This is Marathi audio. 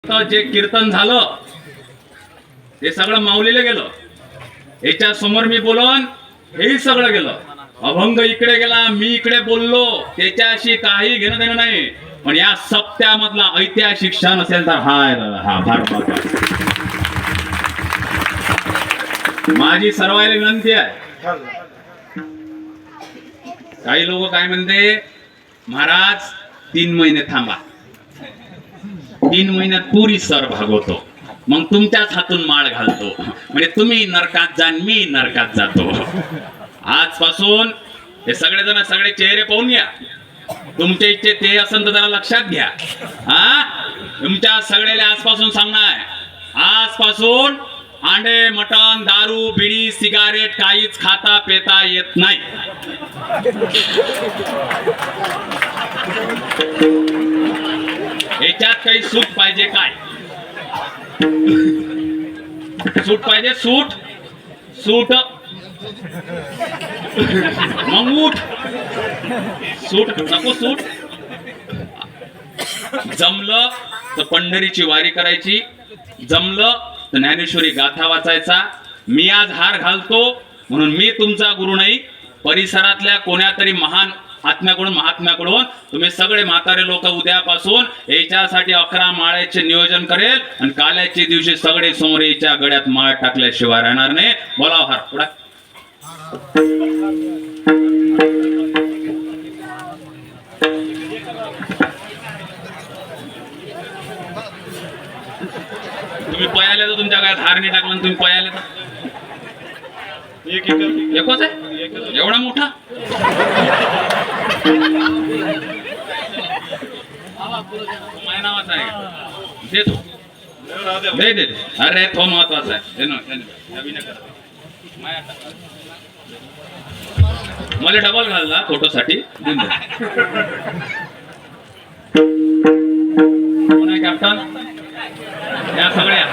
जे कीर्तन झालं ते सगळं माऊलीला गेलं. याच्या समोर मी बोलून हेही सगळं गेलं. अभंग इकडे गेला, मी इकडे बोललो, त्याच्याशी काही घेणं देणं नाही. पण या सप्त्यामधला ऐतिहासिक क्षण असेल तर हा भारत. माझी सर्वांना विनंती आहे. काही लोक काय म्हणते, महाराज 3 महिने थांबा, 3 महिन्यात पुरी सर भागवतो, मग तुमच्याच हातून माळ घालतो. म्हणजे तुम्ही नरकात जा, मी नरकात जातो. आजपासून हे सगळेजण सगळे चेहरे पाहून घ्या. तुमच्या इच्छे ते असेल तर जरा लक्षात घ्या. तुमच्या सगळ्याला आजपासून सांगणार, आजपासून अंडे, मटण, दारू, बिडी, सिगारेट काहीच खाता पेता येत नाही. याच्यात काही सूट पाहिजे काय? सूट पाहिजे, सूट सूट मग उठ. सूट नको, सूट. जमलं तर पंढरीची वारी करायची, जमलं तर ज्ञानेश्वरी गाथा वाचायचा. मी आज हार घालतो म्हणून मी तुमचा गुरु नाही, परिसरातल्या कोण्या तरी महान महात्म्याकडून तुम्ही सगळे म्हातारे लोक उद्यापासून याच्यासाठी 11 माळ्याचे नियोजन करेल आणि काल्याच्या दिवशी सगळे समोर याच्या गळ्यात माळ टाकल्याशिवाय राहणार नाही. बोलाव हार पुढे. तुम्ही पयाले तर तुमच्या गळ्यात हार नाही टाकला, तुम्ही पयाले तर एकच आहे एवढा मोठा. माझ्या नावाचा आहे, देतो, दे. अरे तो महत्वाचा आहे. मला डबल घालला फोटो साठी. कॅप्टन या सगळ्या